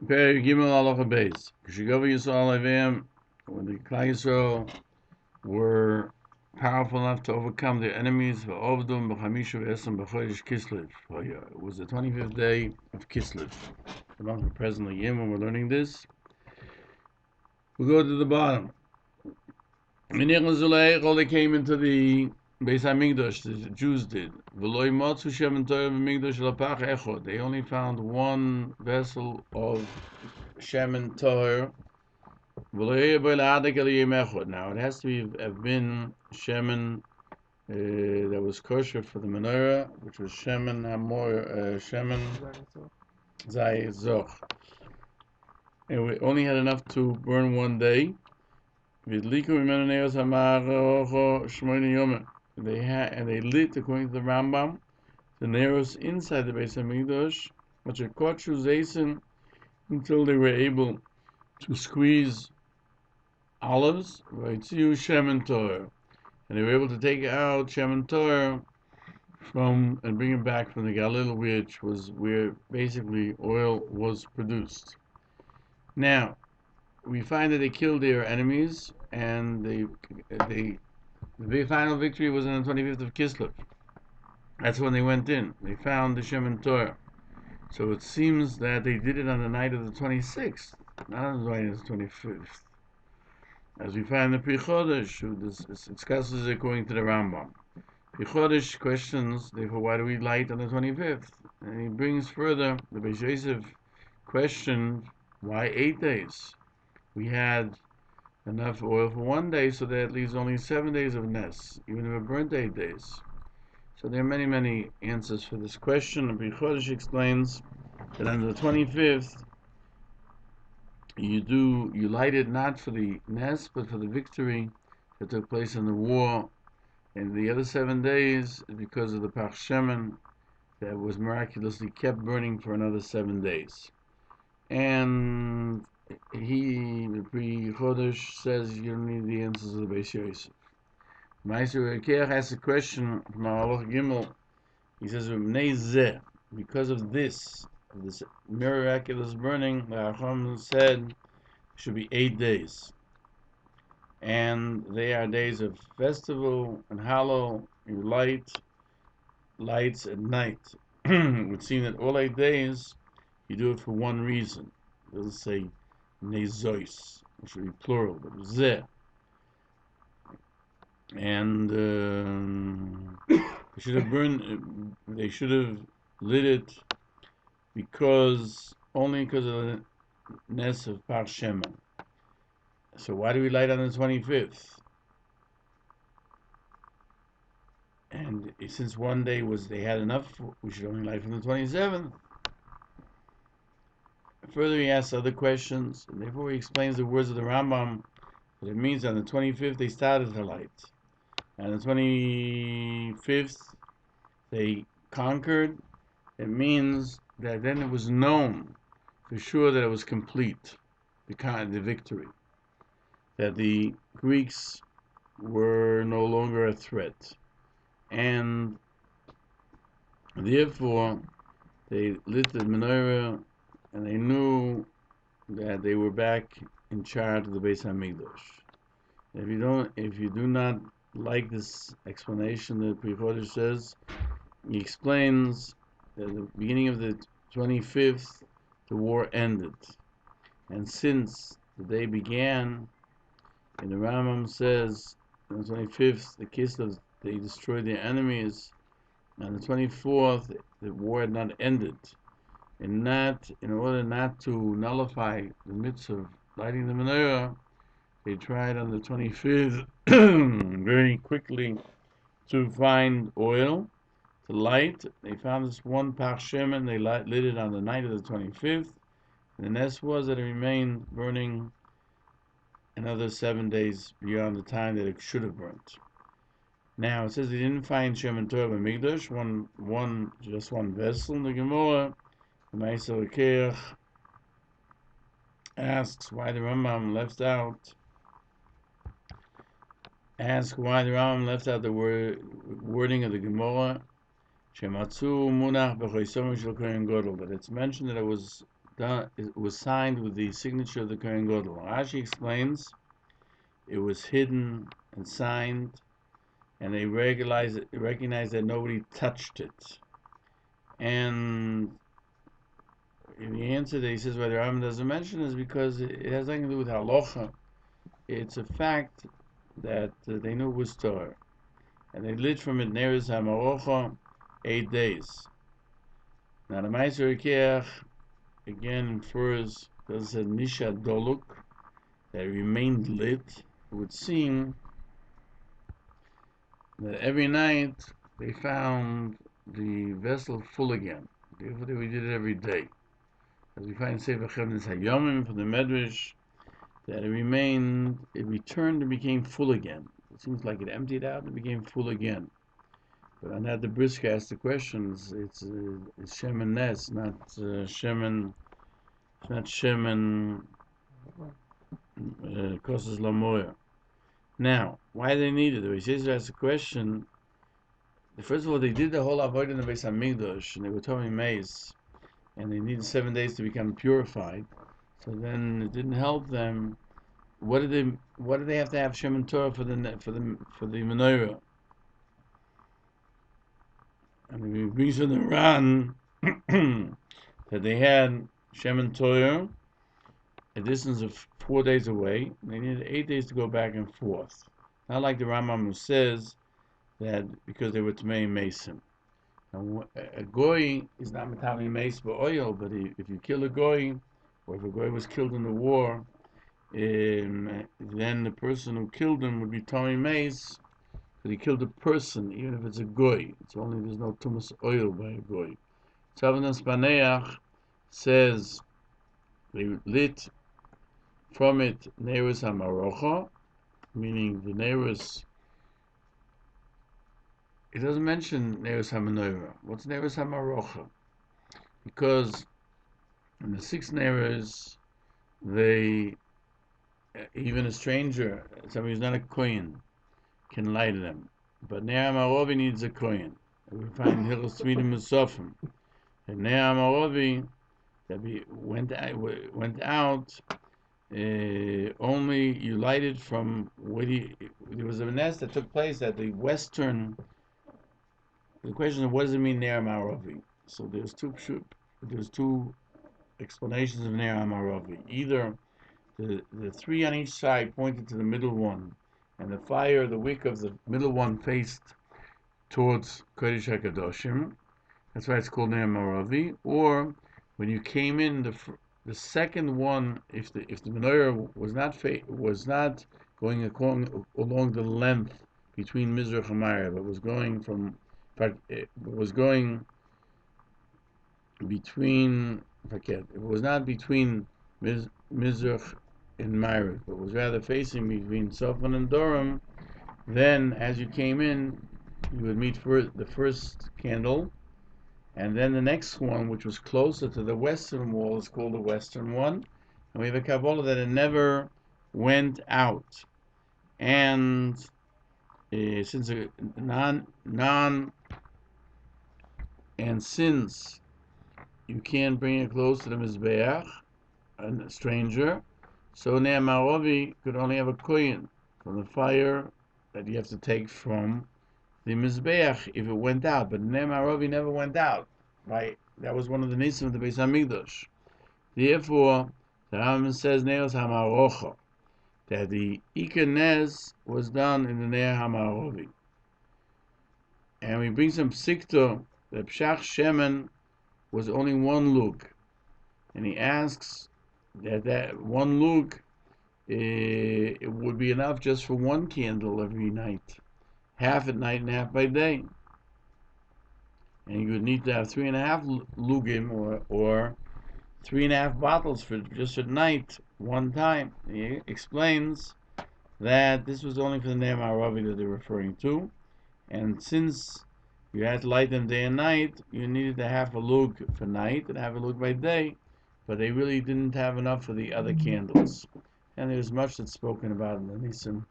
Peirush Gimel Halacha Beis. K'shigava Yisrael Avim, when the Klal Yisrael were powerful enough to overcome their enemies, v'ovdum b'chamisha v'esam b'chodesh Kislev. It was the 25th day of Kislev. The month we're presently in when we're learning this. We'll go to the bottom. They came into the Beis HaMikdash, the Jews did. They only found one vessel of Shemen Torah. Now it has to have been Shemen that was kosher for the menorah, which was Shemen Hamor, Shemen Zay Zoch. And we only had enough to burn one day. They lit, according to the Rambam, the nails inside the Beis HaMikdash, which are kosher until they were able to squeeze olives, Shemen Torah. And they were able to take out Shemen Torah from and bring it back from the Galil, which was where basically oil was produced. Now, we find that they killed their enemies, and the final victory was on the 25th of Kislev. That's when they went in. They found the Shemen Torah. So it seems that they did it on the night of the 26th, not on the night of the 25th. As we find the Pri Chodesh, who discusses it according to the Rambam. Pri Chodesh questions, therefore, why do we light on the 25th? And he brings further, the Beis Yosef questioned, why 8 days? We had enough oil for 1 day, so that leaves only 7 days of Nes, even if it burnt 8 days. So there are many, many answers for this question. And Pri Chodesh explains that on the 25th, you light it not for the Nes, but for the victory that took place in the war. And the other 7 days, because of the Pach Shemen that was miraculously kept burning for another 7 days. And the Pri Chodesh says you don't need the answers of the Beis Yosef. Meiser Rekeach asks a question from Halacha Gimel. He says, because of this miraculous burning, the Chacham said it should be 8 days. And they are days of festival and hallow, you lights at night. It would seem that all 8 days you do it for one reason. It doesn't say nezois, it should be plural, but zeh. And they should have lit it only because of the Nes of Par Shemen. So why do we light on the 25th? And since 1 day they had enough, we should only light from the 27th. Further, he asks other questions, and therefore he explains the words of the Rambam, that it means on the 25th they started to light. And the 25th they conquered. It means that then it was known for sure that it was complete, the victory. That the Greeks were no longer a threat. And therefore, they lit the menorah, and they knew that they were back in charge of the Beis HaMikdash. If you do not like this explanation that Pri Chodesh says, he explains that at the beginning of the 25th, the war ended. And since the day began, and the Rambam says, on the 25th, the Kislev, they destroyed their enemies. On the 24th, the war had not ended. In order not to nullify the mitzvah of lighting the menorah, they tried on the 25th very quickly to find oil to light. They found this one Pach Shemen, they lit it on the night of the 25th. And the nest was that it remained burning another 7 days beyond the time that it should have burnt. Now it says they didn't find Shemen Torah b'Mikdash, just one vessel. In the Gemara, the Meiser Rekeach asks why the Rambam left out the wording of the Gemara. Shematzu munach b'choisom shel kohen gadol. That it's mentioned that it was it was signed with the signature of the Kohen Gadol. Rashi explains it was hidden and signed, and they recognized that nobody touched it. And the answer that he says why the Rambam doesn't mention is because it has nothing to do with Halacha. It's a fact that they knew it was Torah. And they lit from it Neres HaMarocha 8 days. Now the Meiser Keach again infers that it's a Nisha Doluk that remained lit. It would seem that every night they found the vessel full again. Therefore we did it every day. As we find Sefer Chevnes Hayomim from the Medrash, that it returned and became full again. It seems like it emptied out and became full again. But on that, the Brisker asked the questions. It's Shemen Nes, not Shemen. It's not Shemen Kosas Lamoya. Now, why they needed it? He says asked the question. First of all, they did the whole avoid in the Beis Hamikdash, and they were Tomei Meis, and they needed 7 days to become purified. So then it didn't help them. What did they have to have Shemen Torah for the menorah? And it brings in the Ran that they had Shemen Torah a distance of 4 days away. And they needed 8 days to go back and forth. Not like the Rambam who says that because they were Tamei Mason. Now, a goy is not Tamei Mace by oil, but if you kill a goy, or if a goy was killed in the war, then the person who killed him would be Tamei Mace. But he killed a person, even if it's a goy. It's only there's no tumas oil by a goy. Tzavanas Paneach says they lit from it Neres HaMarocha, meaning the Neres. It doesn't mention Neres HaMenorah. What's Neres HaMarocha? Because in the 6 Neres, even a stranger, somebody who's not a kohen, can light them. But Ner HaMarovi needs a kohen. We find Hilchos Chanukah and Ner HaMarovi that went out. Only you light it from there was a nest that took place at the western. The question is, what does it mean Ner HaMarovi? So there's two explanations of Ner HaMarovi. Either the 3 on each side pointed to the middle one, and the wick of the middle one faced towards Kodesh HaKadoshim. That's why it's called Ner HaMarovi. Or when you came in, the second one, if the menorah was not going along the length between Mizrach and Ma'ariv, but was going it was not between Mizrach and Ma'ariv, but was rather facing between Sofan and Durham, then as you came in, you would meet the first candle, and then the next one, which was closer to the western wall, is called the western one. And we have a Kabbalah that it never went out. And since since you can't bring it close to the Mizbeach, a stranger, so Ner HaMarovi could only have a kohen from the fire that you have to take from the Mizbeach if it went out, but Ner HaMarovi never went out. Right? That was one of the nisim of the Beis Hamikdash. Therefore, the Rambam says Neres HaMarocha, that the Ikenes was done in the Ner HaMarovi. And we bring some psikto that Pshach Shemen was only one look, and he asks that one look it would be enough just for one candle every night, half at night and half by day. And you would need to have 3.5 lugim or 3.5 bottles for just at night, one time. He explains that this was only for the Ner HaMarovi that they're referring to, and since you had to light them day and night, you needed to have a lug for night and have a lug by day, but they really didn't have enough for the other candles. And there's much that's spoken about in the nisim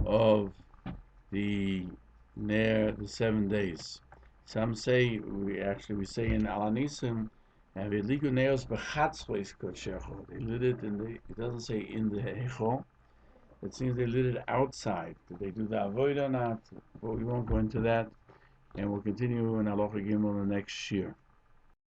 of the 7 days. Some say we say in Al Nisim And we liku neos bechatzrois kodshecho. They lit it in the. It doesn't say in the heichal. It seems they lit it outside. Did they do the avoid or not? But we won't go into that. And we'll continue in Halacha Gimel the next shiur.